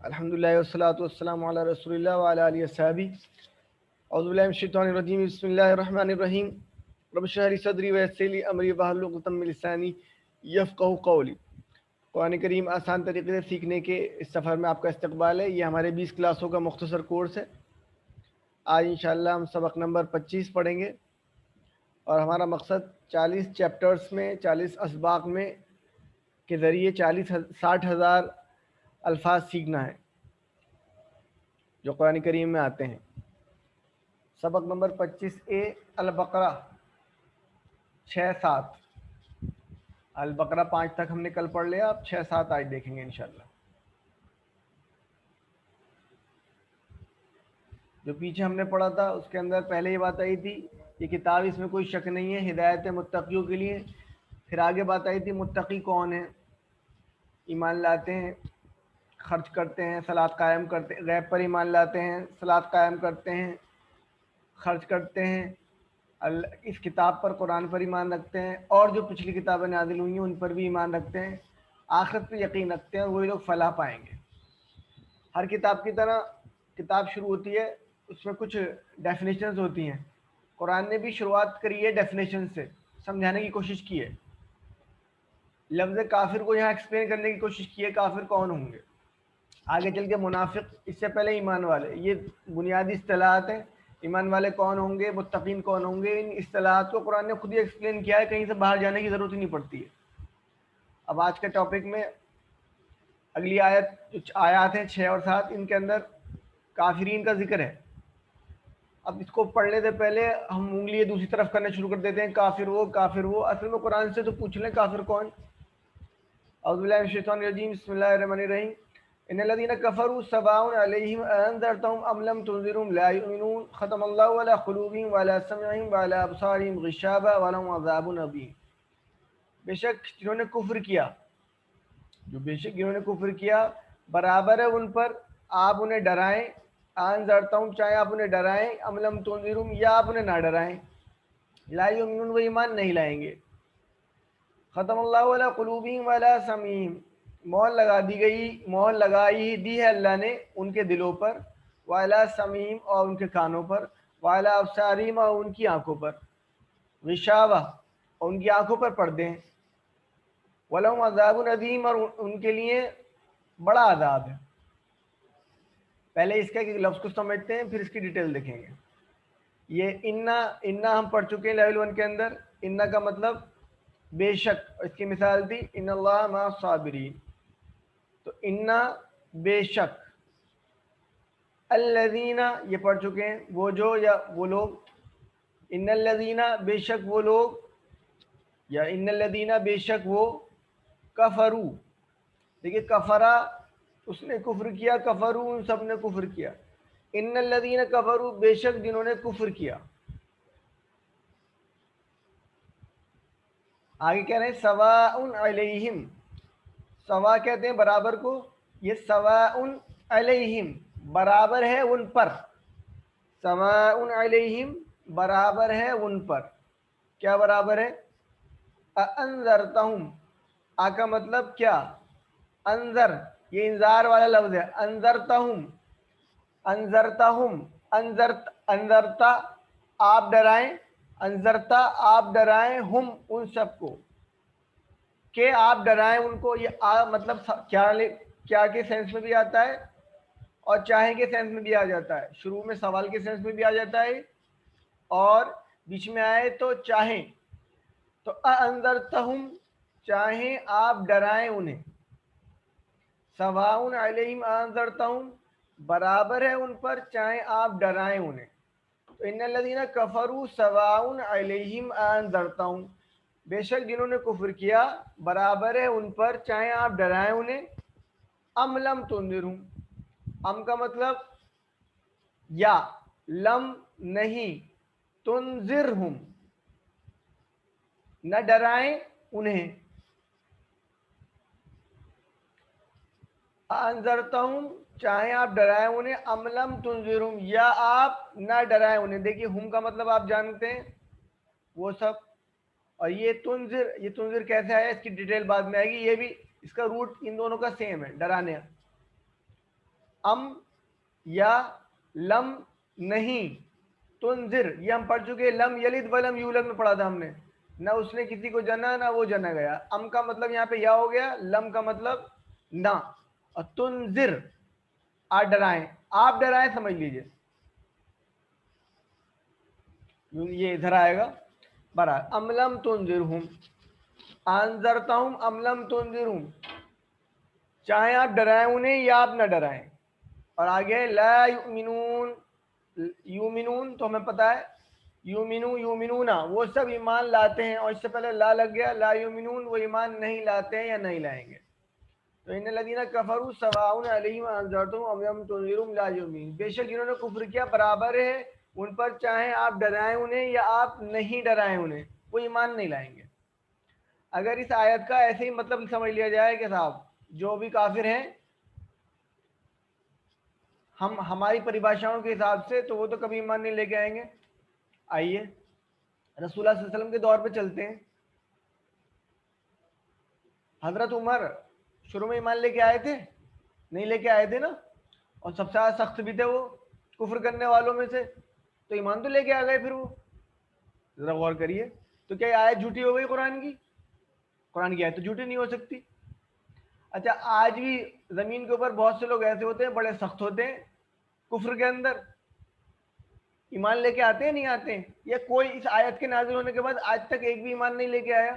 الحمدللہ والصلاۃ والسلام علی رسول اللہ وعلی آلہ وصحبہ اعوذ باللہ من الشیطان الرجیم بسم اللہ الرحمن الرحیم رب اشرح لی صدری ویسر لی امری واحلل عقدۃ من لسانی یفقہوا قولی۔ قرآن کریم آسان طریقے سے سیکھنے کے اس سفر میں آپ کا استقبال ہے۔ یہ ہمارے 20 کلاسوں کا مختصر کورس ہے۔ آج انشاءاللہ ہم سبق نمبر 25 پڑھیں گے اور ہمارا مقصد 40 چیپٹرز میں 40 اسباق میں کے ذریعے 60,000 الفاظ سیکھنا ہے جو قرآن کریم میں آتے ہیں۔ سبق نمبر 25A البقرہ 6-7، البقرہ 5 تک ہم نے کل پڑھ لیا، اب 6-7 آج دیکھیں گے انشاءاللہ۔ جو پیچھے ہم نے پڑھا تھا اس کے اندر پہلے یہ بات آئی تھی یہ کتاب، اس میں کوئی شک نہیں ہے، ہدایت متقیوں کے لیے۔ پھر آگے بات آئی تھی متقی کون ہیں، ایمان لاتے ہیں، خرچ کرتے ہیں، صلاۃ قائم کرتے ہیں، غیب پر ایمان لاتے ہیں، صلاۃ قائم کرتے ہیں، خرچ کرتے ہیں، اس کتاب پر قرآن پر ایمان رکھتے ہیں، اور جو پچھلی کتابیں نازل ہوئی ہیں ان پر بھی ایمان رکھتے ہیں، آخرت پہ یقین رکھتے ہیں، وہی لوگ فلاح پائیں گے۔ ہر کتاب کی طرح کتاب شروع ہوتی ہے اس میں کچھ ڈیفینیشنز ہوتی ہیں۔ قرآن نے بھی شروعات کری ہے ڈیفینیشن سے، سمجھانے کی کوشش کی ہے۔ لفظ کافر کو یہاں ایکسپلین کرنے کی کوشش کی ہے، کافر کون ہوں گے، آگے چل کے منافق، اس سے پہلے ایمان والے، یہ بنیادی اصطلاحات ہیں۔ ایمان والے کون ہوں گے، متقین کون ہوں گے، ان اصطلاحات کو قرآن نے خود ہی ایکسپلین کیا ہے، کہیں سے باہر جانے کی ضرورت ہی نہیں پڑتی ہے۔ اب آج کے ٹاپک میں اگلی آیات ہیں 6 اور 7، ان کے اندر کافرین کا ذکر ہے۔ اب اس کو پڑھنے سے پہلے ہم انگلی دوسری طرف کرنا شروع کر دیتے ہیں، کافر وہ کافر وہ، اصل میں قرآن سے تو پوچھ لیں کافر کون۔ اعوذ باللہ من الشیطان الرجیم بسم اللہ الرحمن الرحیم ان الذين كفروا سواء عليهم انذرتهم ام لم تنذرهم لا يؤمنون ختم الله على قلوبهم وعلى سمعهم وعلى ابصارهم غشاوة ولهم عذاب أليم۔ بے شک جنہوں نے کفر کیا، جنہوں نے کفر کیا، برابر ہے ان پر آپ انہیں ڈرائیں، انذرتهم چاہے آپ انہیں ڈرائیں، ام لم تنذرهم یا آپ انہیں نہ ڈرائیں، لا يؤمنون وہ ایمان نہیں لائیں گے۔ ختم اللہ علی قلوبہم وعلی سمعہم، مہر لگائی دی ہے اللہ نے ان کے دلوں پر، وعلی سمعہم اور ان کے کانوں پر، وعلی ابصارہم اور ان کی آنکھوں پر، غشاوہ اور ان کی آنکھوں پر پردے ہیں، ولہم عذاب عظیم اور ان کے لیے بڑا عذاب ہے۔ پہلے اس کے ایک لفظ کو سمجھتے ہیں پھر اس کی ڈیٹیل دیکھیں گے۔ یہ انا ہم پڑھ چکے ہیں لیول 1 کے اندر۔ انا کا مطلب بے شک، اس کی مثال تھی ان اللہ مع الصابرین، تو انا بے شک، الذین یہ پڑھ چکے ہیں وہ جو یا وہ لوگ، ان الذین بے شک وہ لوگ، یا ان الذین بے شک وہ، کفرو، دیکھیے کفرا اس نے کفر کیا، کفرو ان سب نے کفر کیا، ان الذین کفروا بے شک جنہوں نے کفر کیا۔ آگے کہہ رہے ہیں سواء علیہم، سوا کہتے ہیں برابر کو، یہ سواء علیہم برابر ہے ان پر، سواء علیہم برابر ہے ان پر، کیا برابر ہے، انذرتہم، آ کا مطلب کیا، انذر، یہ انذار والا لفظ ہے، انذرتہم، انذرتہم، انذرتا آپ ڈرائیں، انذرتا آپ ڈرائیں، ہم ان سب کو، کہ آپ ڈرائیں ان کو۔ یہ مطلب کیا کے سینس میں بھی آتا ہے اور چاہیں کے سینس میں بھی آ جاتا ہے، شروع میں سوال کے سینس میں بھی آ جاتا ہے اور بیچ میں آئے تو چاہیں، تو انذرتہم چاہیں آپ ڈرائیں انہیں، سواء علیہم انذرتہم برابر ہے ان پر چاہیں آپ ڈرائیں انہیں، تو ان الذین کفروا سواء علیہم انذرتہم بے شک جنہوں نے کفر کیا برابر ہے ان پر چاہیں آپ ڈرائیں انہیں، ام لم تنذرہم، ام کا مطلب یا، لم نہیں، تنذرہم نہ ڈرائیں انہیں، انذرتہم چاہیں آپ ڈرائیں انہیں، ام لم تنذرہم یا آپ نہ ڈرائیں انہیں۔ دیکھیے ہم کا مطلب آپ جانتے ہیں وہ سب، اور یہ تنذر کیسے آیا اس کی ڈیٹیل بعد میں آئے گی، یہ بھی اس کا روٹ ان دونوں کا سیم ہے، ڈرانے۔ ام یا لم نہیں، تنذر یہ ہم پڑھ چکے، لم یلد ولم یولد میں پڑھا تھا ہم نے، نہ اس نے کسی کو جنا نہ وہ جنا گیا، ام کا مطلب یہاں پہ یا ہو گیا، لم کا مطلب نہ، اور تنذر آپ ڈرائیں، آپ ڈرائیں سمجھ لیجئے، یہ ادھر آئے گا برا، ام لم تنذرہم انذرتہم ام لم تنذرہم، چاہے آپ ڈرائیں انہیں یا آپ نہ ڈرائیں، اور آگے لا یؤمنون، یومنون تو ہمیں پتا ہے، یومنون وہ سب ایمان لاتے ہیں، اور اس سے پہلے لا لگ گیا، لا یومنون وہ ایمان نہیں لاتے ہیں یا نہیں لائیں گے، تو ان الذین کفروا سواء علیہم انذرتہم ام لم تنذرہم لا یؤمنون، بے شک جنہوں نے کفر کیا برابر ہے ان پر، چاہے آپ ڈرائیں انہیں یا آپ نہیں ڈرائیں انہیں، وہ ایمان نہیں لائیں گے۔ اگر اس آیت کا ایسے ہی مطلب سمجھ لیا جائے کہ صاحب جو بھی کافر ہیں ہم ہماری پریبھاشاؤں کے حساب سے تو وہ تو کبھی ایمان نہیں لے کے آئیں گے، آئیے رسول اللہ صلی اللہ علیہ وسلم کے دور پہ چلتے ہیں، حضرت عمر شروع میں ایمان لے کے آئے تھے؟ نہیں لے کے آئے تھے نا، اور سب سے زیادہ سخت بھی تھے وہ کفر کرنے والوں میں سے، تو ایمان تو لے کے آ گئے پھر وہ، ذرا غور کریے، تو کیا یہ آیت جھوٹی ہو گئی قرآن کی؟ قرآن کی آیت تو جھوٹی نہیں ہو سکتی۔ اچھا آج بھی زمین کے اوپر بہت سے لوگ ایسے ہوتے ہیں بڑے سخت ہوتے ہیں کفر کے اندر، ایمان لے کے آتے ہیں نہیں آتے ہیں؟ یا کوئی اس آیت کے نازل ہونے کے بعد آج تک ایک بھی ایمان نہیں لے کے آیا؟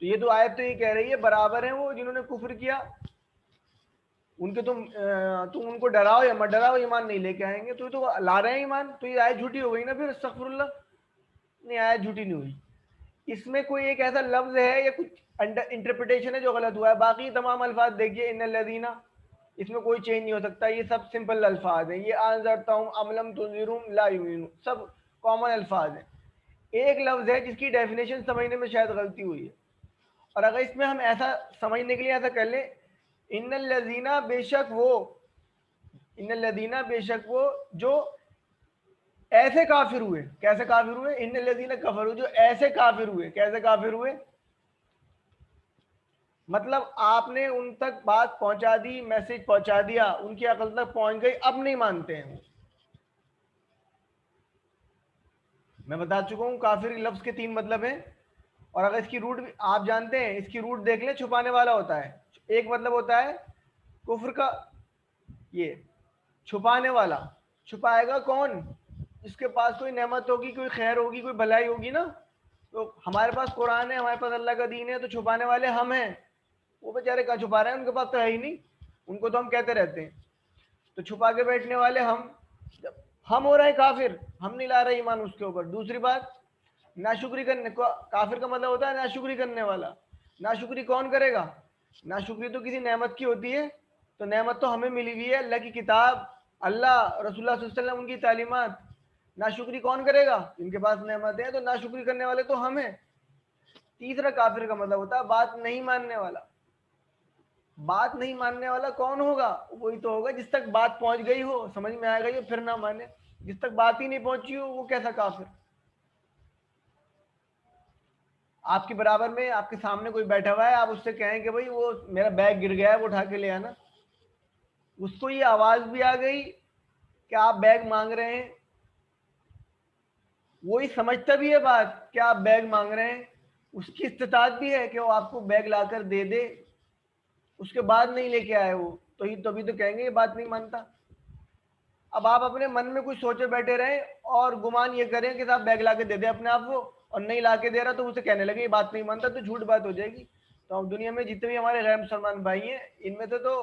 تو یہ تو آیت تو یہ کہہ رہی ہے برابر ہیں وہ جنہوں نے کفر کیا، ان کے تم ان کو ڈراؤ یا مت ڈراؤ ایمان نہیں لے کے آئیں گے، تو یہ تو لا رہے ہیں ایمان، تو یہ آیت جھوٹی ہو گئی نا پھر، استغفر اللہ، نہیں آیت جھوٹی نہیں ہوئی، اس میں کوئی ایک ایسا لفظ ہے یا کچھ انٹرپریٹیشن ہے جو غلط ہوا ہے، باقی تمام الفاظ دیکھیے ان الذین، اس میں کوئی چینج نہیں ہو سکتا، یہ سب سمپل الفاظ ہیں، یہ انذرتہم ام لم تنذرہم لا یؤمنون سب کامن الفاظ ہیں، ایک لفظ ہے جس کی ڈیفینیشن سمجھنے میں شاید غلطی ہوئی ہے، اور اگر اس میں ہم ایسا سمجھنے کے لیے ایسا کر لیں، ان الذین بے شک وہ، ان الذین بے شک وہ جو ایسے کافر ہوئے، کیسے کافر ہوئے؟ ان الذین کفروا جو ایسے کافر ہوئے، کیسے کافر ہوئے؟ مطلب آپ نے ان تک بات پہنچا دی، میسج پہنچا دیا، ان کی عقل تک پہنچ گئی، اب نہیں مانتے ہیں، میں بتا چکا ہوں کافر لفظ کے تین مطلب ہیں، اور اگر اس کی روٹ آپ جانتے ہیں، اس کی روٹ دیکھ لیں، چھپانے والا ہوتا ہے، ایک مطلب ہوتا ہے کفر کا، یہ چھپانے والا، چھپائے گا کون؟ جس کے پاس کوئی نعمت ہوگی، کوئی خیر ہوگی، کوئی بھلائی ہوگی نا، تو ہمارے پاس قرآن ہے، ہمارے پاس اللہ کا دین ہے، تو چھپانے والے ہم ہیں، وہ بیچارے کہاں چھپا رہے ہیں، ان کے پاس تو ہے ہی نہیں، ان کو تو ہم کہتے رہتے ہیں، تو چھپا کے بیٹھنے والے ہم، جب ہم ہو رہے ہیں کافر، ہم نہیں لا رہے ایمان اس کے اوپر۔ دوسری بات ناشکری کرنے کو، کافر کا مطلب ہوتا ہے ناشکری کرنے والا، ناشکری کون کرے گا؟ ناشکری تو کسی نعمت کی ہوتی ہے، تو نعمت تو ہمیں ملی ہوئی ہے، اللہ کی کتاب، اللہ رسول اللہ صلی اللہ علیہ وسلم، ان کی تعلیمات، ناشکری کون کرے گا؟ ان کے پاس نعمت ہے، تو ناشکری کرنے والے تو ہم ہیں۔ تیسرا کافر کا مطلب ہوتا ہے بات نہیں ماننے والا، بات نہیں ماننے والا کون ہوگا؟ وہی تو ہوگا جس تک بات پہنچ گئی ہو، سمجھ میں آ گئی ہو، پھر نہ مانے، جس تک بات ہی نہیں پہنچی ہو وہ کیسا کافر؟ آپ کے برابر میں آپ کے سامنے کوئی بیٹھا ہوا ہے، آپ اس سے کہیں کہ بھائی وہ میرا بیگ گر گیا ہے وہ اٹھا کے لے آنا، اس کو یہ آواز بھی آ گئی کہ آپ بیگ مانگ رہے ہیں، وہی سمجھتا بھی ہے بات کہ آپ بیگ مانگ رہے ہیں، اس کی استطاعت بھی ہے کہ وہ آپ کو بیگ لا کر دے دے، اس کے بعد نہیں لے کے آئے وہ، تو ہی تبھی تو کہیں گے یہ بات نہیں مانتا۔ اب آپ اپنے من میں کچھ سوچے بیٹھے رہیں اور گمان یہ کریں کہ صاحب بیگ لا کے دے دے اپنے آپ کو، اور نہیں لا کے دے رہا تو اسے کہنے لگے یہ بات نہیں مانتا، تو جھوٹ بات ہو جائے گی۔ تو ہم دنیا میں جتنے بھی ہمارے غیر مسلمان بھائی ہیں، ان میں سے تو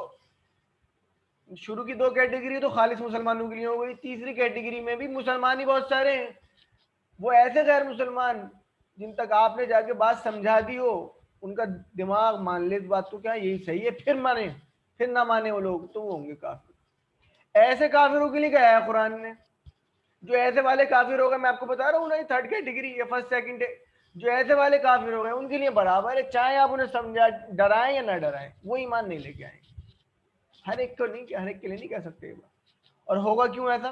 شروع کی دو کیٹیگری تو خالص مسلمانوں کے لیے ہو گئی، تیسری کیٹیگری میں بھی مسلمان ہی بہت سارے ہیں، وہ ایسے غیر مسلمان جن تک آپ نے جا کے بات سمجھا دی ہو، ان کا دماغ مان لے اس بات کو، کیا یہی صحیح ہے، پھر مانے، پھر نہ مانے وہ لوگ، تو وہ ہوں گے کافر۔ ایسے کافروں کے لیے کہا ہے قرآن نے، جو ایسے والے کافر ہو گئے، میں آپ کو بتا رہا ہوں نا، تھرڈ کیٹیگری یا فرسٹ سیکنڈ، جو ایسے والے کافر ہو گئے ان کے لیے برابر ہے، چاہے آپ انہیں سمجھا ڈرائیں یا نہ ڈرائیں، وہ ایمان نہیں لے کے آئیں گے۔ ہر ایک کو نہیں، ہر ایک کے لیے نہیں کہہ سکتے یہ بات۔ اور ہوگا کیوں ایسا؟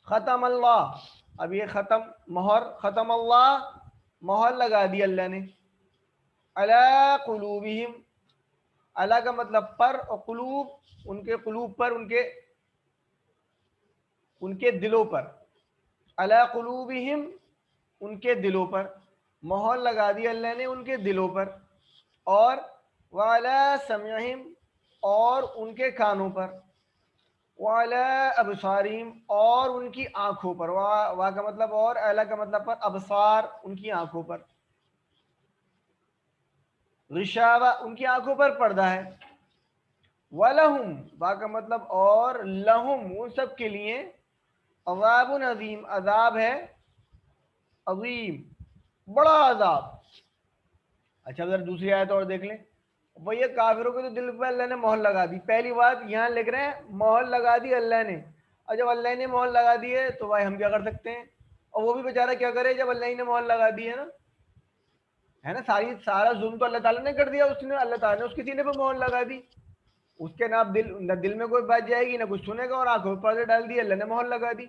ختم اللہ، اب یہ ختم، مہر، ختم اللہ، مہر لگا دی اللہ نے، علی قلوبہم، अला का मतलब पर, और कुलूब उनके कुलूब पर, उनके दिलों पर, अला कुलूबिहिम उनके दिलों पर, मोहर लगा दी अल्लाह ने उनके दिलों पर, और वाला समयहिम और उनके कानों पर, वाला अबसारिम और उनकी आंखों पर, वा का मतलब और, अला का मतलब पर, अबसार उनकी आंखों पर, रिशावा उनकी आंखों पर पर्दा है, वलहुम बा का मतलब और, लहुम उन सब के लिए, अज़ाबुन अज़ीम अजाब है, अजीम बड़ा अजाब। अच्छा उधर दूसरी आयत और देख लें। भैया काफिरों के तो दिल पे अल्लाह ने मोहर लगा दी, पहली बात यहाँ लिख रहे हैं मोहर लगा दी अल्लाह ने, और जब अल्लाह ने मोहर लगा दी है तो भाई हम क्या कर सकते हैं, और वो भी बेचारा क्या करे जब अल्लाह ने मोहर लगा दी है ना, सारा जुल्म तो अल्लाह ताला ने कर दिया, उसने अल्लाह ताला ने उसके सीने पे मोहर लगा दी, उसके ना दिल में कोई बात जाएगी ना कुछ सुनेगा, और आंखों पर पर्दे डाल दिए, अल्लाह ने मोहर लगा दी।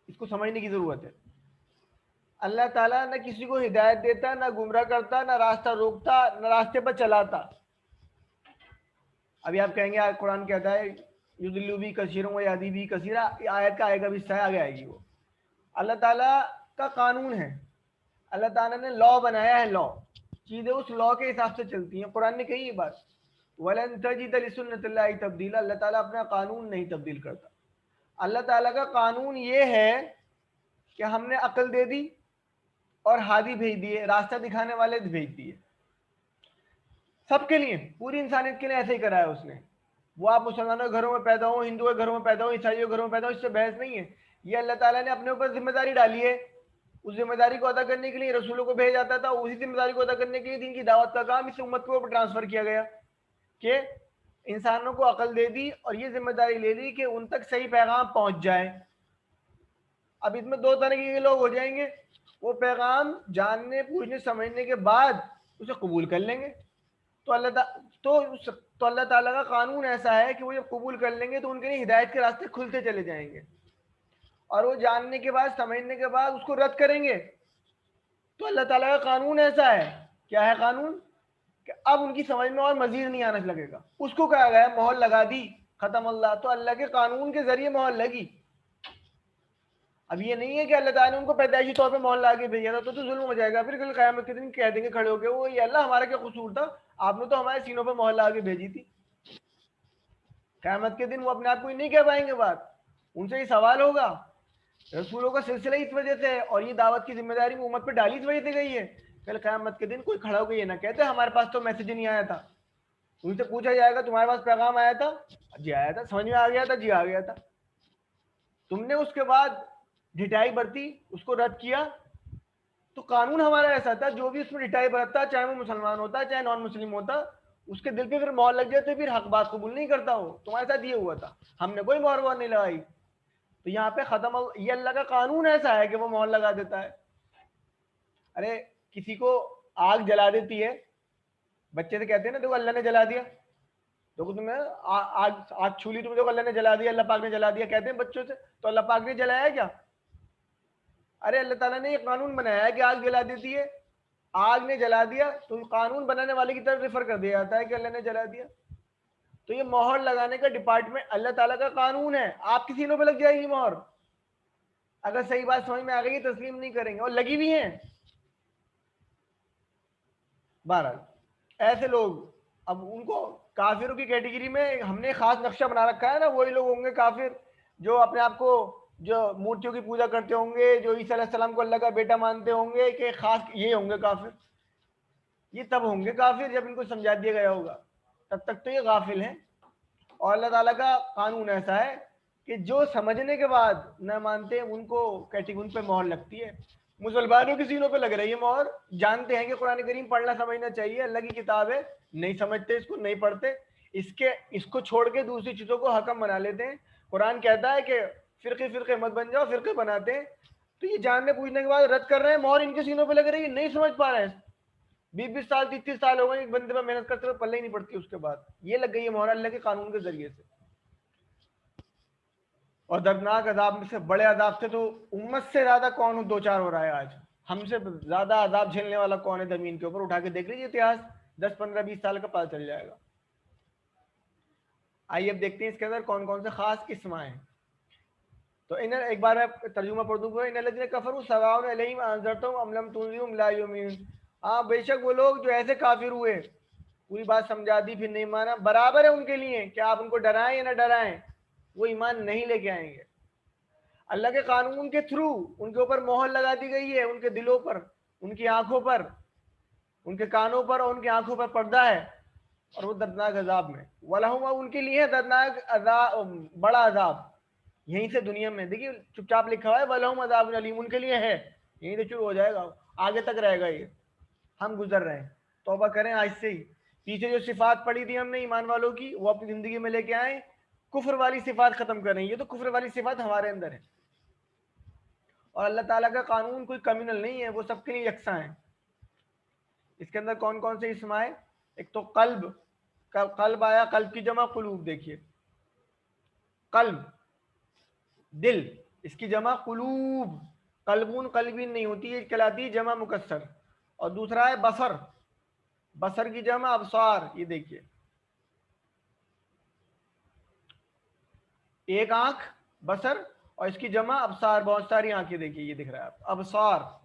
इसको समझने की जरूरत है। अल्लाह ताला न किसी को हिदायत देता, ना गुमराह करता, ना रास्ता रोकता, ना रास्ते पर चलाता। अभी आप कहेंगे कुरान कहता है युदिल्लु भी कसीरों व यादी भी कसीरा, आयत का आएगा भी हिस्सा आगे आएगी वो। अल्लाह ताला का कानून है, अल्लाह ताला ने लॉ बनाया है, लॉ चीजें उस लॉ के हिसाब से चलती हैं। कुरान ने कही ये बात, वलन तजिद लिसुन्नतिल्लाहि तब्दीला, अल्लाह ताला अपना कानून नहीं तब्दील करता। अल्लाह ताला का कानून ये है कि हमने अक्ल दे दी और हादी भेज दिए, रास्ता दिखाने वाले भेज दिए, सबके लिए, पूरी इंसानियत के लिए ऐसे ही करा है उसने। वो आप मुसलमानों के घरों में पैदा हो, हिंदुओं के घरों में पैदा हो, ईसाइयों के घरों में पैदा हो, इससे बहस नहीं है। ये अल्लाह ताला ने अपने ऊपर जिम्मेदारी डाली है, उस जिम्मेदारी को अदा करने के लिए रसूलों को भेजा जाता था, उसी जिम्मेदारी को अदा करने के लिए दीन की दावत का काम इस उम्मत के ऊपर ट्रांसफर किया गया कि इंसानों को अकल दे दी और ये जिम्मेदारी ले ली कि उन तक सही पैगाम पहुंच जाए। अब इसमें दो तरह के लोग हो जाएंगे, वो पैगाम जानने पूछने समझने के बाद उसे कबूल कर लेंगे, तो अल्लाह ताला का कानून ऐसा है कि वो जब कबूल कर लेंगे तो उनके लिए हिदायत के रास्ते खुलते चले जाएंगे, और वो जानने के बाद समझने के बाद उसको रद्द करेंगे। तो अल्लाह ताला का कानून ऐसा है, क्या है कानून, कि अब उनकी समझ में और मजीद नहीं आने लगेगा, उसको कहा गया मोहर लगा दी, खत्म। अल्लाह तो अल्लाह के कानून के जरिए मोहर लगी। अब ये नहीं है कि अल्लाह ताला ने उनको पैदाइशी तौर पे मोहर लगा के भेजा था तो जुल्म हो जाएगा, फिर कल क़यामत के दिन कह देंगे खड़े होकर वो ये अल्लाह हमारा क्या कसूर था, आपने तो हमारे सीनों पे मोहर लगा के भेजी थी। क़यामत के दिन वो अपने आप को नहीं कह पाएंगे बात, उनसे ये सवाल होगा। रसूलों का सिलसिला इस वजह से है और ये दावत की जिम्मेदारी उम्मत पे डाली इस वजह से गई है, कल क़यामत के दिन कोई खड़ा होकर ये ना कहते हमारे पास तो मैसेज नहीं आया था। उनसे पूछा जाएगा तुम्हारे पास पैगाम आया था, जी आया था, समझ में आ गया था, जी आ गया था, तुमने उसके बाद ढिठाई बरती, उसको रद्द किया। तो कानून हमारा ऐसा था, जो भी उसमें ढिठाई बरतता, चाहे वो मुसलमान होता चाहे नॉन मुस्लिम होता, उसके दिल पे फिर मोहर लग जाए तो फिर हक बात कबूल नहीं करता। हो तुम्हारे साथ ये हुआ था, हमने कोई मोहर वोहर नहीं लगाई। तो यहाँ पे खत्म, ये अल्लाह का कानून ऐसा है कि वो मोहर लगा देता है। अरे किसी को आग जला देती है, बच्चे से कहते हैं ना देखो अल्लाह ने जला दिया, देखो तुम्हें आग आग छू ली, तुम्हें देखो अल्लाह ने जला दिया, अल्लाह पाक ने जला दिया, कहते हैं बच्चों से, तो अल्लाह पाक ने जलाया क्या? अरे अल्लाह ताला ने ये कानून बनाया है कि आग जला देती है, आग ने जला दिया तो कानून बनाने वाले की तरफ रेफर कर दिया जाता है कि अल्लाह ने जला दिया। तो ये मोहर लगाने का डिपार्टमेंट अल्लाह ताला का कानून है, आपकी सीनों पे लग जाएगी मोहर, अगर सही बात समझ में आ गई तस्लीम नहीं करेंगे, और लगी भी है। बहरहाल ऐसे लोग, अब उनको काफिरों की कैटेगरी में हमने खास नक्शा बना रखा है ना, वही लोग होंगे काफिर जो अपने आप को, जो मूर्तियों की पूजा करते होंगे, जो ईसा अलैहि सलाम को अल्लाह का बेटा मानते होंगे, कि खास ये होंगे काफिर। ये तब होंगे काफिर जब इनको समझा दिया गया होगा, तब तक तो ये गाफिल हैं। और अल्लाह ताला का कानून ऐसा है कि जो समझने के बाद न मानते उनको कैटेगरी, उन पे मोहर लगती है। मुसलमानों की सीनों पे लग रही है मोहर, जानते हैं कि कुरान करीम पढ़ना समझना चाहिए, अल्लाह की किताब है, नहीं समझते इसको, नहीं पढ़ते, इसको छोड़ के दूसरी चीजों को हकम बना लेते हैं। कुरान कहता है कि फिरके फिरके मत बन जाओ, फिरके बनाते हैं, तो ये जानने पूछने के बाद रद्द कर रहे हैं, मोहर इनके सीनों पे लग रही है, नहीं समझ पा रहे हैं। 20-20 साल 30-30 साल हो गए एक बंदे पर मेहनत करते हुए, पल्ले ही नहीं पड़ती, उसके बाद ये लग गई है मोहर अल्लाह के कानून के जरिए से। और दर्दनाक अजाब में से, बड़े अजाब से तो उम्मत से ज्यादा कौन दो चार हो रहा है आज, हमसे ज्यादा अजाब झेलने वाला कौन है जमीन के ऊपर, उठा के देख लीजिए इतिहास। 10 15 20 साल का पता चल जाएगा। आइए अब देखते हैं इसके अंदर कौन कौन से खास इस्म हैं। तो इन एक बार मैं तर्जुमा पढ़ दूंगा, इन लजीना कफरू सवाउन अलैहिम अनज़रतहुम अम लम तुनज़िरहुम ला युमिनून। हाँ, बेशक वो लोग जो ऐसे काफिर हुए, पूरी बात समझा दी फिर नहीं माना, बराबर है उनके लिए कि आप उनको डराएं या ना डराएं, वो ईमान नहीं लेके आएंगे। अल्लाह के कानून के थ्रू उनके ऊपर मोहर लगा दी गई है, उनके दिलों पर, उनकी आंखों पर, उनके कानों पर और उनकी आंखों पर पर्दा है, और वो दर्दनाक अजाब में। वलहुम, उनके लिए दर्दनाक अजाब, बड़ा अजाब यहीं से दुनिया में। देखिए चुपचाप लिखा हुआ है वलहुम अजाबुन अलीम, उनके लिए है, यहीं से शुरू हो जाएगा, आगे तक रहेगा ये। हम गुजर रहे हैं, तौबा करें आज से ही। पीछे जो सिफात पढ़ी थी हमने ईमान वालों की, वो अपनी जिंदगी में लेके आए, कुफ्र वाली सिफात खत्म करें। ये तो कुफ्र वाली सिफात हमारे अंदर है, और अल्लाह ताला का कानून कोई कम्युनल नहीं है, वो सबके लिए यकसा है। इसके अंदर कौन कौन से इस्म आए? एक तो कल्ब, कल्ब आया, कल्ब की जमा कुलूब। देखिए कल्ब दिल, इसकी जमा कुलूब, कल्बून कल्बीन नहीं होती, ये कहलाती है जमा मुकस्सर। और दूसरा है बसर, बसर की जमा अबसार। ये देखिए एक आंख बसर, और इसकी जमा अबसार, बहुत सारी आंखें। देखिए ये दिख रहा है आप, अबसार,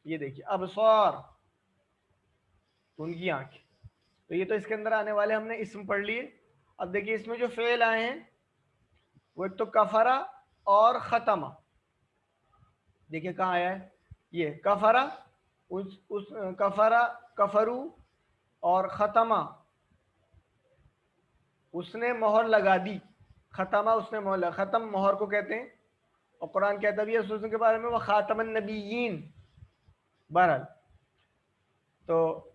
ये देखिए अबसार, तो उनकी आंखें। तो ये तो इसके अंदर आने वाले हमने इसम पढ़ लिए। अब देखिए इसमें जो फेल आए हैं वो एक तो कफरा और खतमा। देखिए कहाँ आया है ये कफरा, उस कफरा, कफरू, और खतमा, उसने मोहर लगा दी। खतमा उसने मोहर लगा, खत्म मोहर को कहते हैं, और कुरान कहता भी है रसूल के बारे में, वह खातमन नबीयीन। बहरहाल तो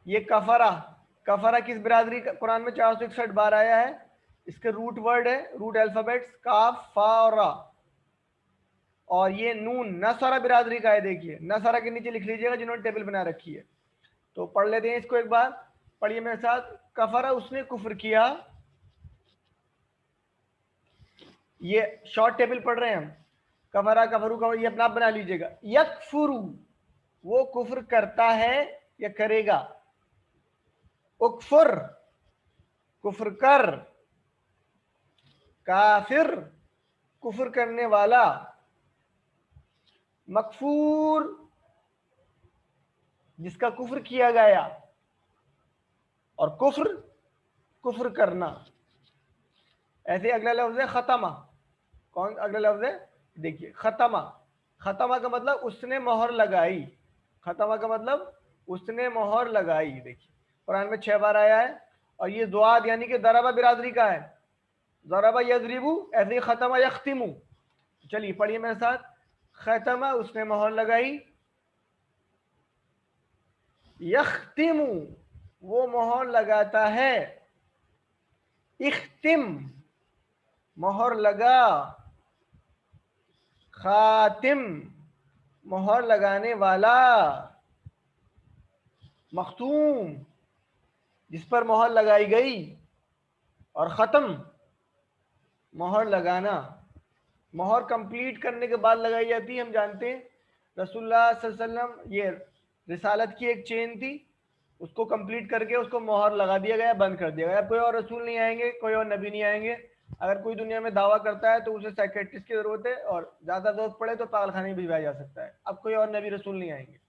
ये कफरा, कफरा किस बिरादरी का कुरान में 461 बार आया है? इसके रूट वर्ड है, रूट अल्फाबेट्स काफ फा और रा, और ये नून नसरा बिरादरी का है। देखिए नसरा के नीचे लिख लीजिएगा जिन्होंने टेबल बना रखी है। तो पढ़ लेते हैं इसको एक बार, पढ़िए मेरे साथ। कफरा उसने कुफ्र किया, ये शॉर्ट टेबल पढ़ रहे हैं हम, कफरा कफरू का ये अपना आप बना लीजिएगा। यकफुरु, वो कुफ्र करता है या करेगा। उकफुर, कुफ्र कर। काफिर, कुफ्र करने वाला। मकफूर, जिसका कुफ्र किया गया। और कुफ्र, कुफ्र करना। ऐसे अगला लफ्ज है खतमा। कौन अगला लफ्ज है? देखिए खतमा, खतमा का मतलब उसने मोहर लगाई। खतमा का मतलब उसने मोहर लगाई। देखिए कुरान में 6 बार आया है, और ये दुआद यानी कि दरबा बिरादरी का है। दरबा यजरिबू, ऐसे ही खतमा यख्तिमू। चलिए पढ़िए मेरे साथ। खतमा उसने मोहर लगाई, यख्तिमू वो मोहर लगाता है, इख्तिम मोहर लगा, खातिम मोहर लगाने वाला, मखतूम जिस पर मोहर लगाई गई, और ख़त्म मोहर लगाना। मोहर कंप्लीट करने के बाद लगाई जाती है। हम जानते हैं रसूलुल्लाह सल्लल्लाहु अलैहि वसल्लम, ये रिसालत की एक चेन थी, उसको कंप्लीट करके उसको मोहर लगा दिया गया, बंद कर दिया गया। अब कोई और रसूल नहीं आएंगे, कोई और नबी नहीं आएंगे। अगर कोई दुनिया में दावा करता है तो उसे साइकेट्रिस्ट की जरूरत है, और ज़्यादा जरूरत पड़े तो पागलखाने में भिजवाया जा सकता है। अब कोई और नबी रसूल नहीं आएंगे।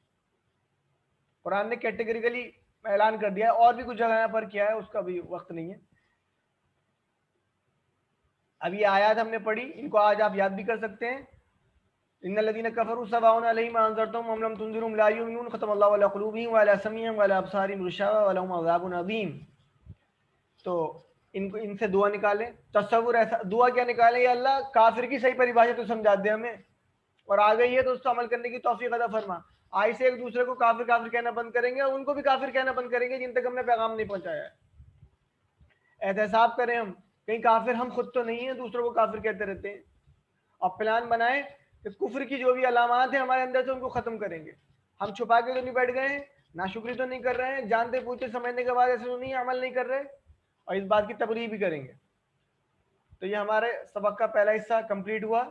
कुरान ने कैटेगरिकली ऐलान कर दिया है, और भी कुछ जगह पर किया है, उसका भी वक्त नहीं है। अब ये आयत हमने पढ़ी, इनको आज आप याद भी कर सकते हैं। इन्नल्लज़ीना कफ़रू सवाउन अलैहिम अनज़रतहुम अम लम तुनज़िरहुम ला युमिनून ख़तमल्लाहु अला क़ुलूबिहिम व अला समीइहिम व अला अबसारिहिम ग़िशावा व लहुम अज़ाबुन अज़ीम। तो इनको इनसे दुआ निकालें। तसव्वुर ऐसा दुआ क्या निकालें? या अल्लाह काफिर की सही परिभाषा तो समझा दे हमें, और आ गई है तो उसको अमल करने की तौफीक अता फरमा। आज से एक दूसरे को काफिर काफिर कहना बंद करेंगे, और उनको भी काफिर कहना बंद करेंगे जिन तक हमने पैगाम नहीं पहुंचाया है। एहतसाब करें हम, कहीं काफिर हम खुद तो नहीं है, दूसरों को काफिर कहते रहते हैं। और प्लान बनाए कि कुफ्र की जो भी अलामात है हमारे अंदर से उनको खत्म करेंगे। हम छुपा के तो नहीं बैठ गए हैं, नाशुक्री तो नहीं कर रहे हैं, जानते पूछते समझने के बाद ऐसे तो नहीं अमल नहीं कर रहे, और इस बात की तबलीग भी करेंगे। तो ये हमारे सबक का पहला हिस्सा कंप्लीट हुआ।